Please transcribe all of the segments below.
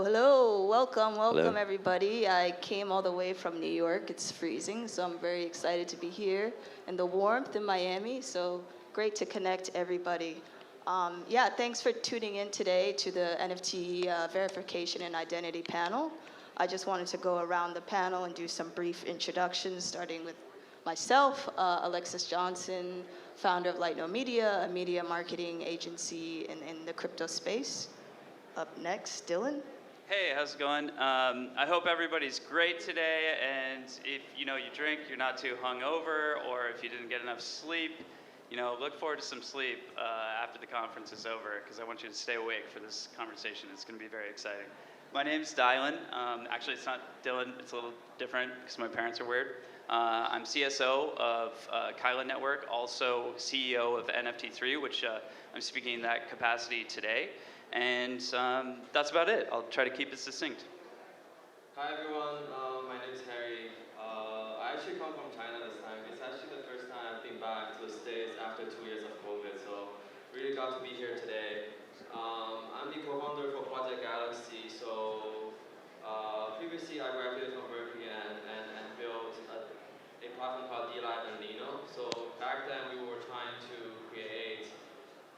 Hello, hello. Welcome, welcome Hello. everybody. I came all the way from New York. It's freezing, so I'm very excited to be here in the warmth in Miami. So great to connect everybody. Yeah, thanks for tuning in today to the NFT verification and identity panel. I just wanted to go around the panel and do some brief introductions, starting with myself, Alexis Johnson, founder of Light No Media, a media marketing agency in the crypto space. Up next, Dylan. Hey, how's it going? I hope everybody's great today, and if you drink, you're not too hungover, or if you didn't get enough sleep, look forward to some sleep after the conference is over, because I want you to stay awake for this conversation. It's going to be very exciting. My name's Dylan. Actually, it's not Dylan. It's a little different because my parents are weird. I'm CSO of Kyla Network, also CEO of NFT3, which I'm speaking in that capacity today. And that's about it. I'll try to keep it succinct. Hi everyone, my name is Harry. I actually come from China this time. It's actually the first time I've been back to the States after 2 years of COVID, so really glad to be here today. I'm the co-founder for Project Galaxy, so previously I graduated from Berkeley and built a platform called DeFi NFT. So back then we were trying to create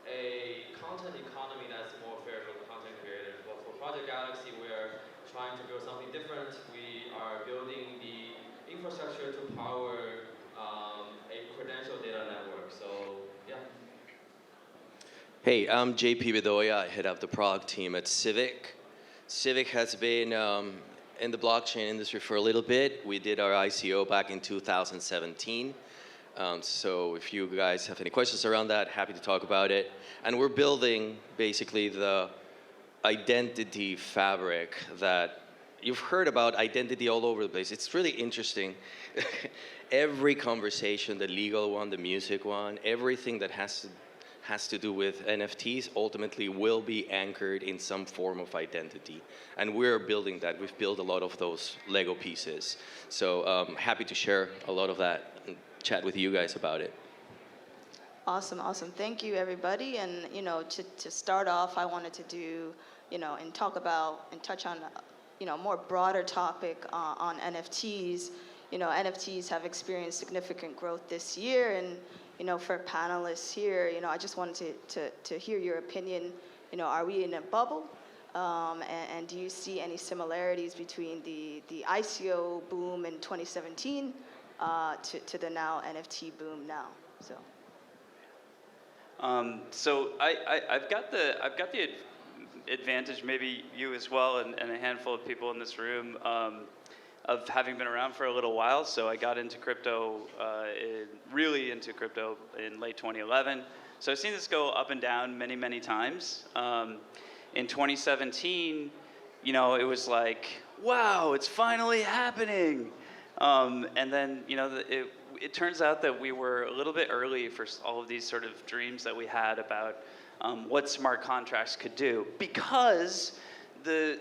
a content economy that's more fair for the content creators. But for Project Galaxy, we're trying to build something different. We are building the infrastructure to power a credential data network. So, yeah. Hey, I'm JP Bedoya. I head up the product team at Civic. Civic has been in the blockchain industry for a little bit. We did our ICO back in 2017. So if you guys have any questions around that, happy to talk about it. And we're building basically the identity fabric that you've heard about identity all over the place. It's really interesting. Every conversation, the legal one, the music one, everything that has to do with NFTs ultimately will be anchored in some form of identity. And we're building that. We've built a lot of those Lego pieces. So happy to share a lot of that and chat with you guys about it. Awesome, awesome. Thank you, everybody. And to start off, I wanted to do, and talk about and touch on, more broader topic on NFTs. NFTs have experienced significant growth this year, and for panelists here, I just wanted to hear your opinion. Are we in a bubble? And do you see any similarities between the ICO boom in 2017 to the now NFT boom now? So I've got the advantage, maybe you as well, and a handful of people in this room, of having been around for a little while. So I got into crypto, really into crypto in late 2011. So I've seen this go up and down many, many times. In 2017, it was like, wow, it's finally happening. And then, it turns out that we were a little bit early for all of these sort of dreams that we had about what smart contracts could do, because the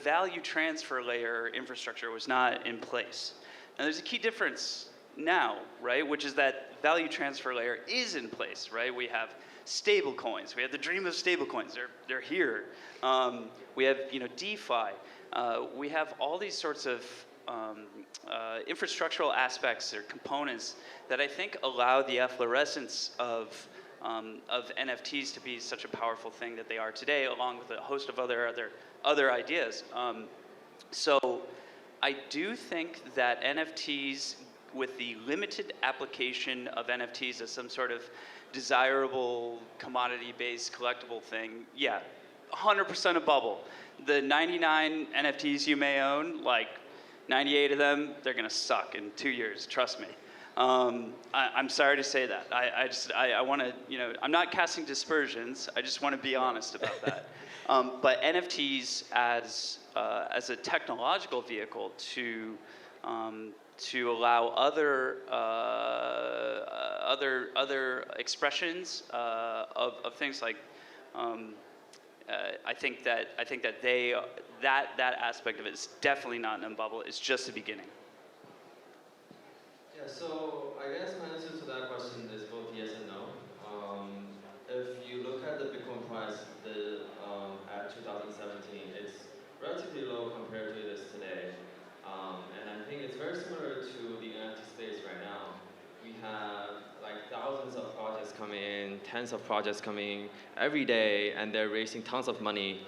value transfer layer infrastructure was not in place. And there's a key difference now, right, which is that value transfer layer is in place, right? We have stable coins. We have the dream of stable coins. They're here. We have, DeFi. We have all these sorts of infrastructural aspects or components that I think allow the efflorescence of NFTs to be such a powerful thing that they are today, along with a host of other ideas. So I do think that NFTs, with the limited application of NFTs as some sort of desirable commodity-based collectible thing, yeah, 100% a bubble. The 99 NFTs you may own, like 98 of them, they're gonna suck in 2 years, trust me. I'm sorry to say that. I wanna, I'm not casting dispersions, I just wanna be honest about that. But NFTs as a technological vehicle to allow other expressions of things like, I think that that aspect of it is definitely not in a bubble. It's just the beginning. Yeah, so I guess my answer to that question is both yes and no. If you look at the Bitcoin price at 2017, it's relatively low compared to it is today. And I think it's very similar to the NFT space right now. We have like thousands of projects coming in, tens of projects coming every day, and they're raising tons of money.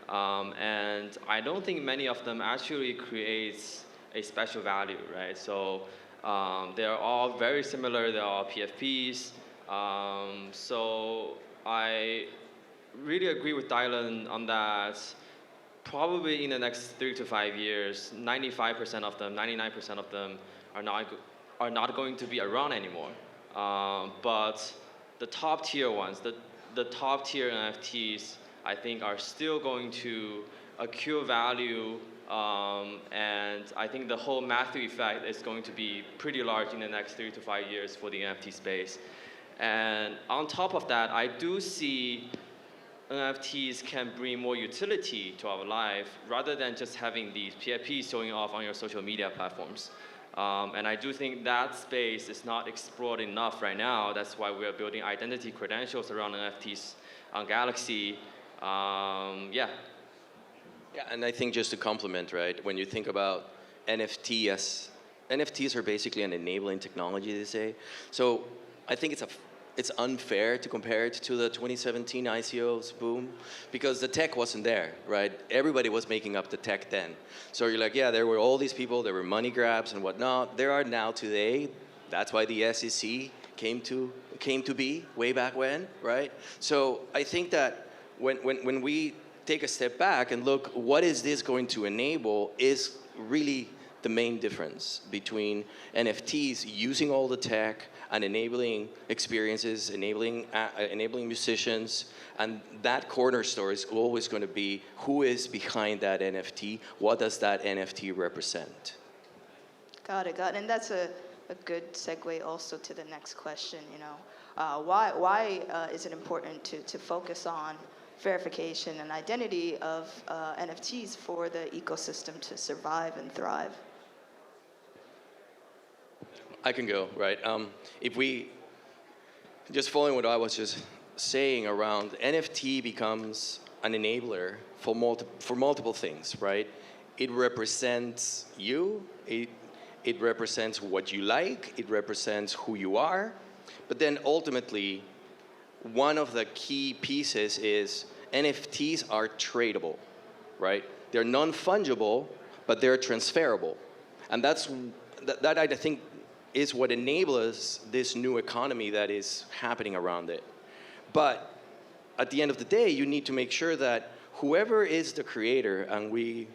And I don't think many of them actually creates a special value, right? So they're all very similar. They're all PFPs. So I really agree with Dylan on that. Probably in the next 3 to 5 years, 95% of them, 99% of them are not going to be around anymore. But the top tier ones, the top tier NFTs, I think are still going to accrue value, and I think the whole Matthew effect is going to be pretty large in the next 3 to 5 years for the NFT space. And on top of that, I do see NFTs can bring more utility to our life rather than just having these PFPs showing off on your social media platforms. And I do think that space is not explored enough right now. That's why we are building identity credentials around NFTs on Galaxy. Yeah. Yeah, and I think just to complement, right, when you think about NFTs, NFTs are basically an enabling technology, they say. So I think it's unfair to compare it to the 2017 ICO's boom because the tech wasn't there, right? Everybody was making up the tech then. So you're like, yeah, there were all these people, there were money grabs and whatnot. There are now today. That's why the SEC came to be way back when, right? So I think that when we take a step back and look, what is this going to enable is really the main difference between NFTs using all the tech and enabling experiences, enabling musicians, and that corner store is always going to be who is behind that NFT, what does that NFT represent? Got it. And that's a good segue also to the next question, you know. Why is it important to focus on verification and identity of NFTs for the ecosystem to survive and thrive? I can go, right? If we, just following what I was just saying around, NFT becomes an enabler for multiple things, right? It represents you, it represents what you like, it represents who you are, but then ultimately, one of the key pieces is NFTs are tradable, right? They're non-fungible, but they're transferable. And that I think is what enables this new economy that is happening around it. But at the end of the day, you need to make sure that whoever is the creator, and we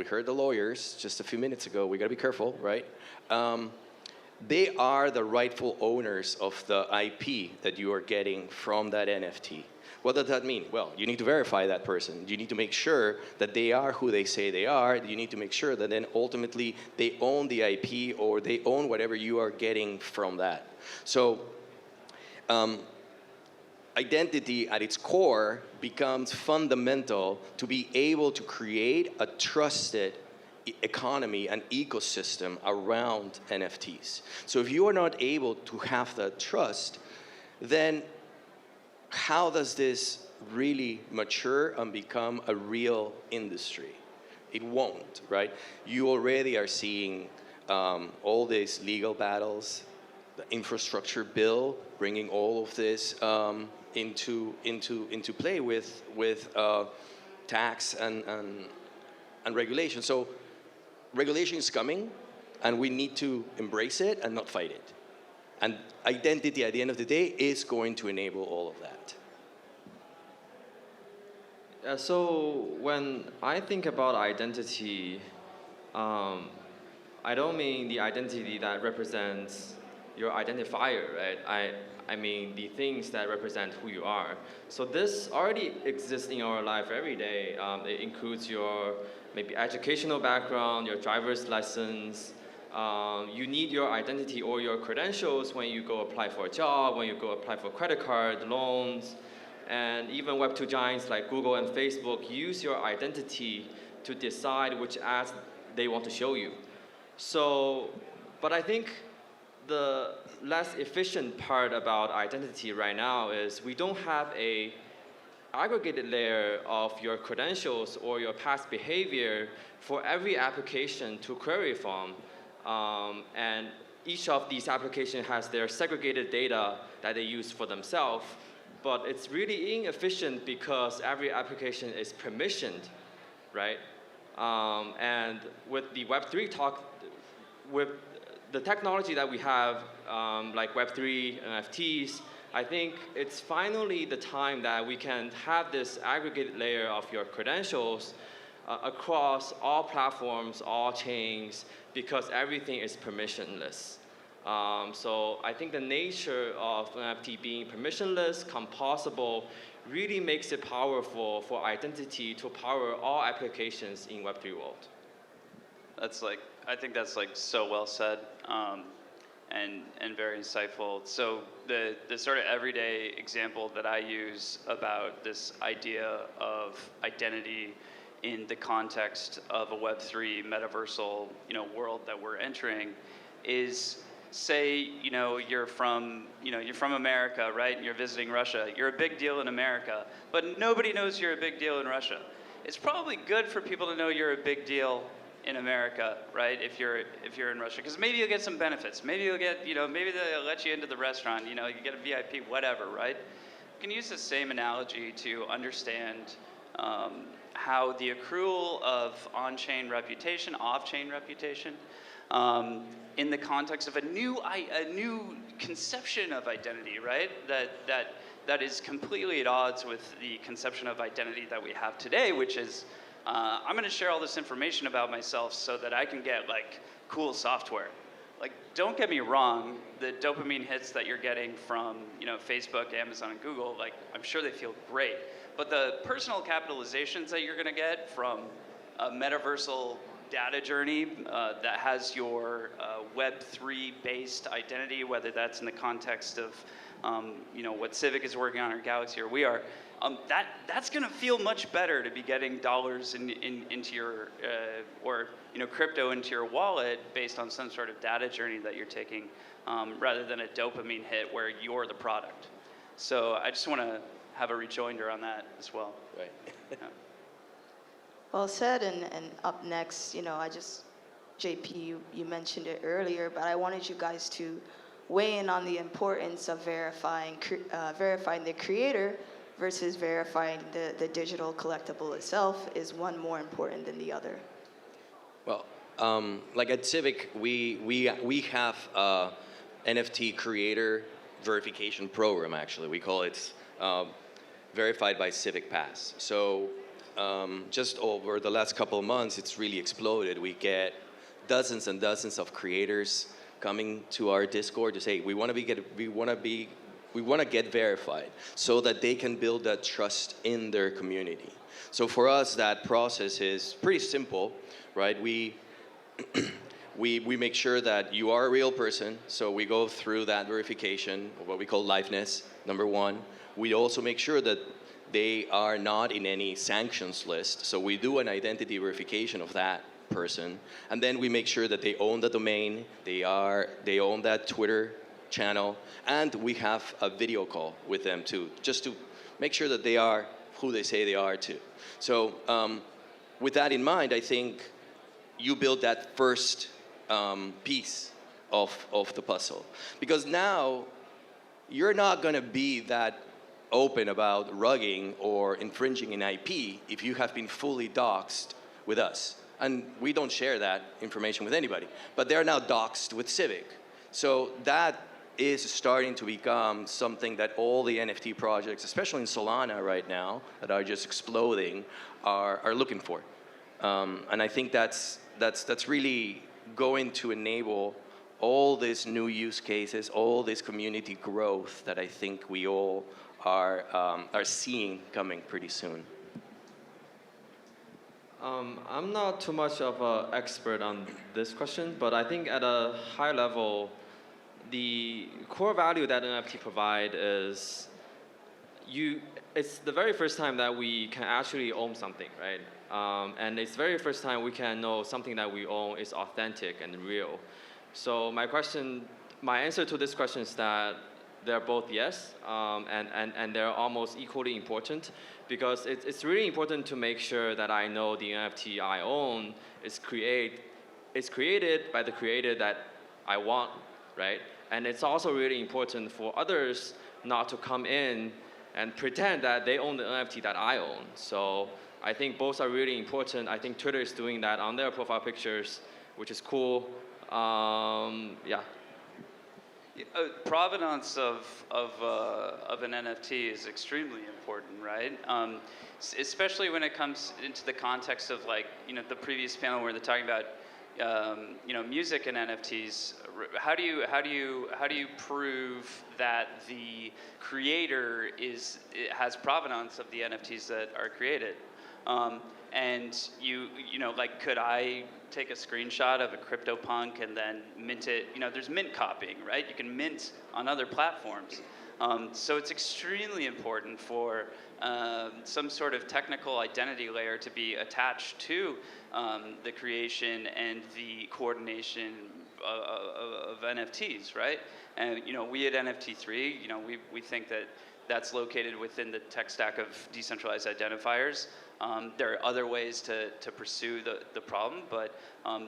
heard the lawyers just a few minutes ago, we gotta be careful, right? They are the rightful owners of the IP that you are getting from that NFT. What does that mean? Well, you need to verify that person. You need to make sure that they are who they say they are. You need to make sure that then ultimately they own the IP or they own whatever you are getting from that. So identity at its core becomes fundamental to be able to create a trusted economy and ecosystem around NFTs. So if you are not able to have that trust, then how does this really mature and become a real industry? It won't, right? You already are seeing all these legal battles, the infrastructure bill, bringing all of this into play with tax and regulation. So regulation is coming, and we need to embrace it and not fight it. And identity, at the end of the day, is going to enable all of that. Yeah, so when I think about identity, I don't mean the identity that represents your identifier, right? I mean the things that represent who you are. So this already exists in our life every day. It includes your maybe educational background, your driver's license. You need your identity or your credentials when you go apply for a job, when you go apply for credit card, loans, and even Web2 giants like Google and Facebook use your identity to decide which ads they want to show you. So, but I think the less efficient part about identity right now is we don't have a aggregated layer of your credentials or your past behavior for every application to query from. And each of these applications has their segregated data that they use for themselves. But it's really inefficient because every application is permissioned, right? And with the Web3 talk, with the technology that we have, like Web3, NFTs, I think it's finally the time that we can have this aggregated layer of your credentials across all platforms, all chains, because everything is permissionless. So I think the nature of NFT being permissionless, composable, really makes it powerful for identity to power all applications in Web3 world. That's like, I think that's like so well said, and very insightful. So the sort of everyday example that I use about this idea of identity in the context of a Web3 metaversal, world that we're entering is, say, you're from America, right? And you're visiting Russia. You're a big deal in America, but nobody knows you're a big deal in Russia. It's probably good for people to know you're a big deal in America, right? If you're in Russia, because maybe you'll get some benefits. Maybe you'll get, maybe they'll let you into the restaurant. You get a VIP, whatever, right? You can use the same analogy to understand how the accrual of on-chain reputation, off-chain reputation, in the context of a new conception of identity, right? That is completely at odds with the conception of identity that we have today, which is I'm going to share all this information about myself so that I can get like cool software. Like, don't get me wrong, the dopamine hits that you're getting from Facebook, Amazon, and Google, like I'm sure they feel great. But the personal capitalizations that you're going to get from a metaversal data journey that has your Web3 based identity, whether that's in the context of what Civic is working on, or Galaxy, or we are, that's going to feel much better to be getting dollars into your or crypto into your wallet based on some sort of data journey that you're taking, rather than a dopamine hit where you're the product. So I just want to have a rejoinder on that as well. Right. Yeah. Well said, and up next, JP, you mentioned it earlier, but I wanted you guys to weigh in on the importance of verifying the creator versus verifying the digital collectible itself. Is one more important than the other? Well, like at Civic, we have a NFT creator verification program. Actually, we call it Verified by Civic Pass. So just over the last couple of months, it's really exploded. We get dozens and dozens of creators coming to our Discord to say we want to get verified so that they can build that trust in their community. So for us, that process is pretty simple, right? We make sure that you are a real person, so we go through that verification, what we call liveness, number one. We also make sure that they are not in any sanctions list, so we do an identity verification of that person, and then we make sure that they own the domain, they own that Twitter channel, and we have a video call with them too, just to make sure that they are who they say they are too. So with that in mind, I think you build that first piece of the puzzle, because now you're not going to be that open about rugging or infringing an IP if you have been fully doxxed with us. And we don't share that information with anybody, but they're now doxxed with Civic. So that is starting to become something that all the NFT projects, especially in Solana right now, that are just exploding, are looking for. And I think that's really going to enable all these new use cases, all this community growth that I think we all are seeing coming pretty soon. I'm not too much of an expert on this question, but I think at a high level, the core value that NFT provide is it's the very first time that we can actually own something, right? And it's the very first time we can know something that we own is authentic and real. So my answer to this question is that they're both yes, and they're almost equally important, because it's really important to make sure that I know the NFT I own is created by the creator that I want, right? And it's also really important for others not to come in and pretend that they own the NFT that I own. So I think both are really important. I think Twitter is doing that on their profile pictures, which is cool. Yeah. Provenance of an NFT is extremely important, right? Especially when it comes into the context of, like, the previous panel where they're talking about music and NFTs. How do you prove that the creator has provenance of the NFTs that are created? And like, could I take a screenshot of a CryptoPunk and then mint it? There's mint copying, right? You can mint on other platforms. So it's extremely important for some sort of technical identity layer to be attached to the creation and the coordination of NFTs, right? And we at NFT3, we think that that's located within the tech stack of decentralized identifiers. There are other ways to pursue the problem, but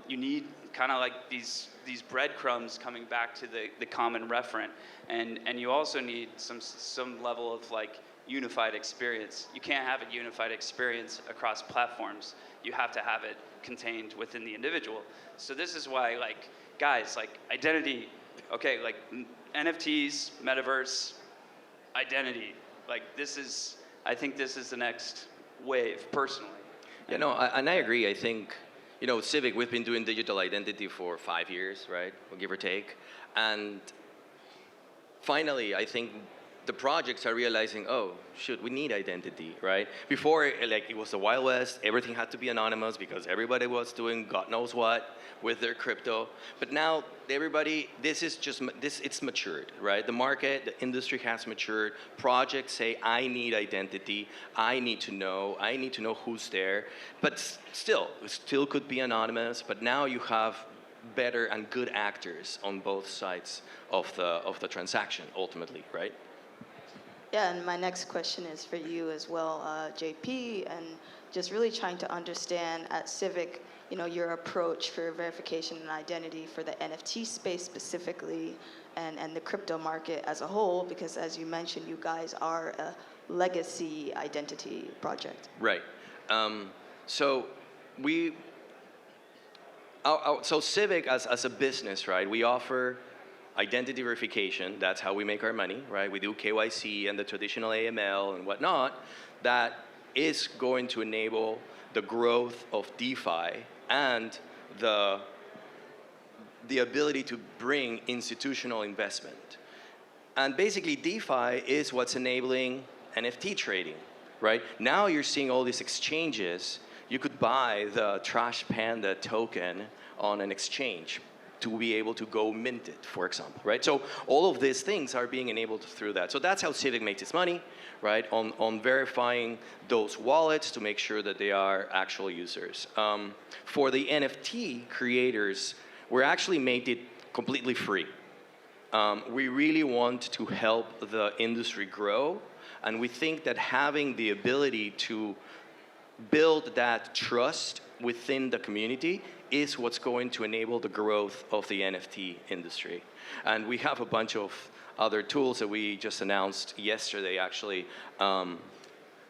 you need kind of like these breadcrumbs coming back to the common referent, and you also need some level of, like, unified experience. You can't have a unified experience across platforms. You have to have it contained within the individual. So this is why, like, guys, like, identity, okay, like NFTs, metaverse, identity, like, I think this is the next wave, personally. And I agree. I think, Civic, we've been doing digital identity for 5 years, right, give or take. And finally, I think the projects are realizing, oh, shoot, we need identity, right? Before, like, it was the Wild West. Everything had to be anonymous because everybody was doing God knows what with their crypto. But now, it's matured, right? The market, the industry has matured. Projects say, I need identity. I need to know who's there. But it still could be anonymous. But now you have better and good actors on both sides of the transaction, ultimately, right? Yeah, and my next question is for you as well, JP, and just really trying to understand at Civic, your approach for verification and identity for the NFT space specifically, and the crypto market as a whole, because as you mentioned, you guys are a legacy identity project. Right. So Civic as a business, right, we offer identity verification. That's how we make our money, right? We do KYC and the traditional AML and whatnot. That is going to enable the growth of DeFi and the ability to bring institutional investment. And basically, DeFi is what's enabling NFT trading, right? Now you're seeing all these exchanges. You could buy the Trash Panda token on an exchange to be able to go mint it, for example, right? So all of these things are being enabled through that. So that's how Civic makes its money, right? On verifying those wallets to make sure that they are actual users. For the NFT creators, we're actually made it completely free. We really want to help the industry grow, and we think that having the ability to build that trust within the community is what's going to enable the growth of the NFT industry. And we have a bunch of other tools that we just announced yesterday, actually,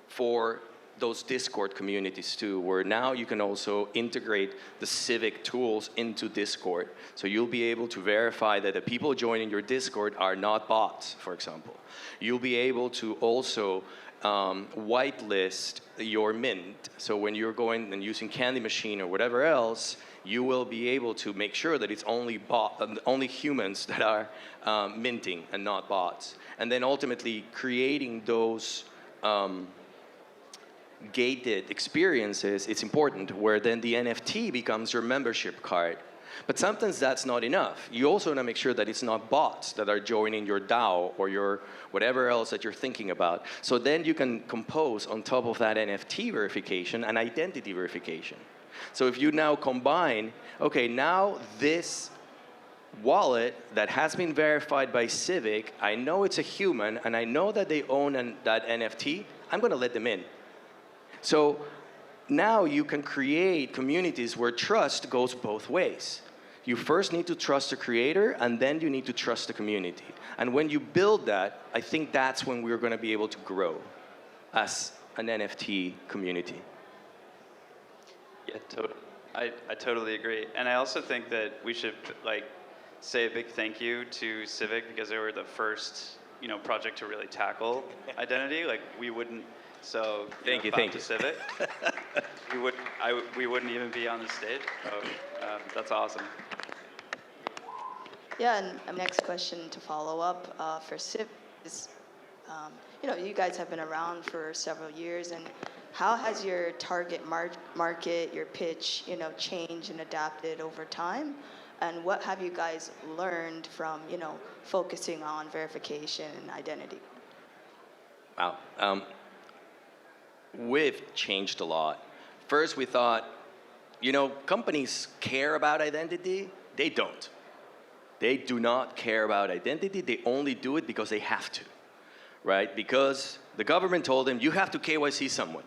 for those Discord communities too, where now you can also integrate the Civic tools into Discord. So you'll be able to verify that the people joining your Discord are not bots, for example. You'll be able to also whitelist your mint. So when you're going and using Candy Machine or whatever else, you will be able to make sure that it's only humans that are minting and not bots. And then ultimately creating those gated experiences, it's important, where then the NFT becomes your membership card. But sometimes that's not enough. You also want to make sure that it's not bots that are joining your DAO or your whatever else that you're thinking about. So then you can compose on top of that NFT verification an identity verification. So if you now combine, okay, now this wallet that has been verified by Civic, I know it's a human, and I know that they own that NFT, I'm going to let them in. So now you can create communities where trust goes both ways. You first need to trust the creator, and then you need to trust the community. And when you build that, I think that's when we're going to be able to grow as an NFT community. Yeah, totally. I totally agree. And I also think that we should say a big thank you to Civic, because they were the first project to really tackle identity. We wouldn't. So thank you to Civic. we wouldn't even be on the stage. So that's awesome. Yeah, and next question to follow up for Civic is, you guys have been around for several years, and how has your target market, your pitch, changed and adapted over time? And what have you guys learned from, focusing on verification and identity? Wow. We've changed a lot. First, we thought, companies care about identity. They don't. They do not care about identity. They only do it because they have to, right? Because the government told them, you have to KYC someone.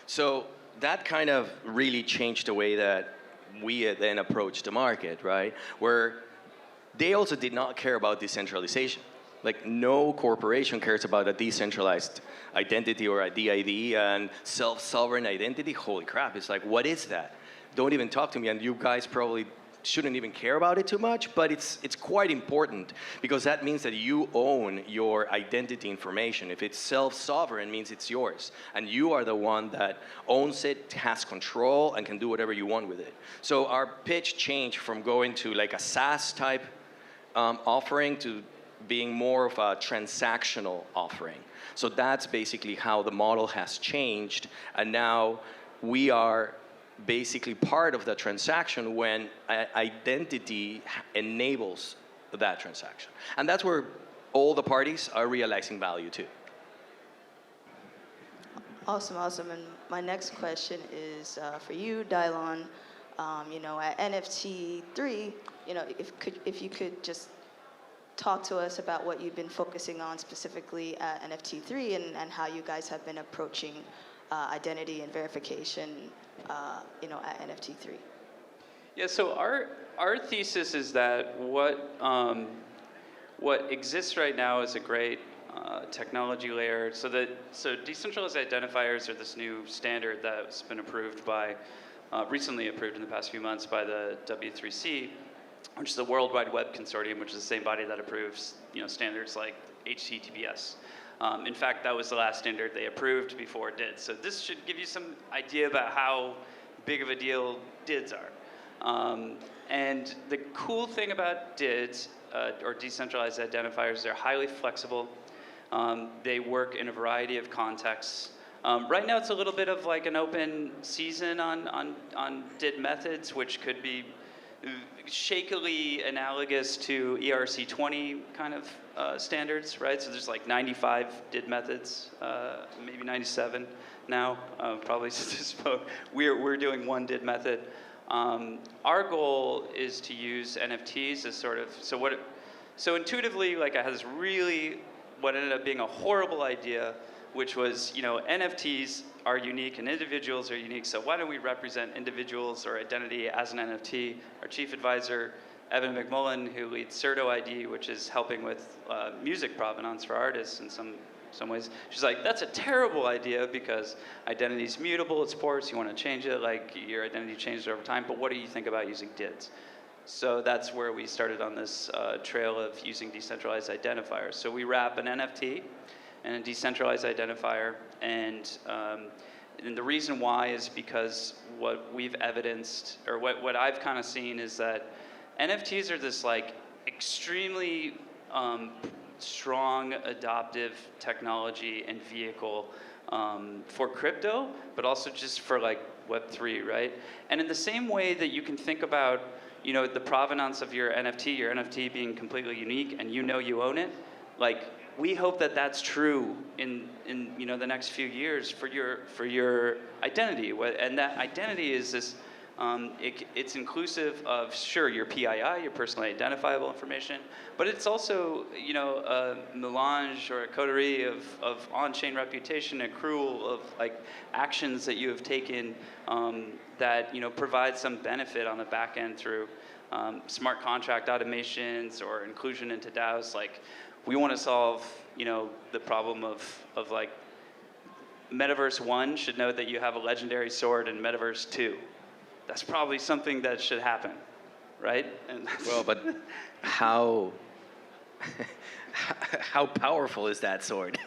So that kind of really changed the way that we then approached the market, right? Where they also did not care about decentralization. No corporation cares about a decentralized identity or a DID and self-sovereign identity. Holy crap, it's what is that? Don't even talk to me, and you guys probably shouldn't even care about it too much, but it's quite important, because that means that you own your identity information. If it's self-sovereign, it means it's yours, and you are the one that owns it, has control, and can do whatever you want with it. So our pitch changed from going to a SaaS type offering to being more of a transactional offering. So that's basically how the model has changed, and now we are basically part of the transaction when identity enables that transaction. And that's where all the parties are realizing value too. Awesome, awesome. And my next question is for you, Dylon. At NFT 3, if you could just talk to us about what you've been focusing on specifically at NFT 3 and how you guys have been approaching identity and verification, at NFT 3. Yeah. So our thesis is that what exists right now is a great technology layer. So decentralized identifiers are this new standard that's been approved recently approved in the past few months by the W3C, which is the World Wide Web Consortium, which is the same body that approves standards like HTTPS. In fact, that was the last standard they approved before DIDs. So this should give you some idea about how big of a deal DIDs are. And the cool thing about DIDs, or decentralized identifiers, they're highly flexible. They work in a variety of contexts. Right now, it's a little bit of an open season on DID methods, which could be shakily analogous to ERC20 kind of standards, right? So there's 95 DID methods, maybe 97 now, probably since I spoke. We're doing one DID method. Our goal is to use NFTs as sort of, so intuitively, I had this really, what ended up being a horrible idea, which was, NFTs are unique and individuals are unique, so why don't we represent individuals or identity as an NFT? Our chief advisor, Evan McMullen, who leads Certo ID, which is helping with music provenance for artists in some ways, she's like, that's a terrible idea because identity is mutable, it's porous, you want to change it, your identity changes over time, but what do you think about using DIDs? So that's where we started on this trail of using decentralized identifiers. So we wrap an NFT and a decentralized identifier, and the reason why is because what we've evidenced, or what I've kind of seen, is that NFTs are this extremely strong adoptive technology and vehicle for crypto, but also just for Web3, right? And in the same way that you can think about the provenance of your NFT being completely unique, and you own it, we hope that that's true in the next few years for your identity, and that identity is this It's inclusive of, sure, your PII, your personally identifiable information, but it's also, you know, a melange or a coterie of on-chain reputation, accrual of like actions that you have taken that, you know, provide some benefit on the back end through smart contract automations or inclusion into DAOs. Like, we want to solve, you know, the problem of like, Metaverse 1 should know that you have a legendary sword in Metaverse 2. That's probably something that should happen, right? And Well, but how how powerful is that sword?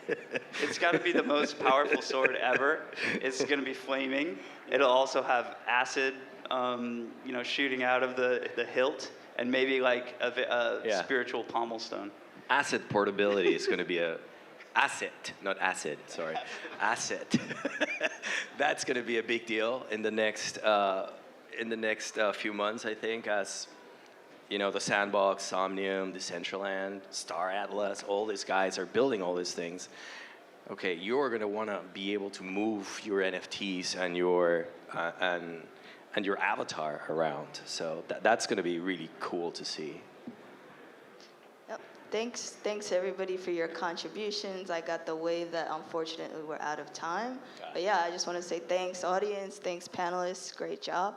it's got to be the most powerful sword ever. It's going to be flaming. It'll also have acid, you know, shooting out of the hilt, and maybe like a Yeah. spiritual pommel stone. Asset portability is going to be a asset, not acid. Sorry, asset. That's going to be a big deal in the next few months, I think, as you know, the Sandbox, Somnium, Decentralized, Star Atlas, all these guys are building all these things. Okay, you're going to want to be able to move your NFTs and your avatar around. So that's going to be really cool to see. Yep. Thanks everybody for your contributions. I got the wave that unfortunately we're out of time. But yeah, I just want to say thanks audience, thanks panelists, great job.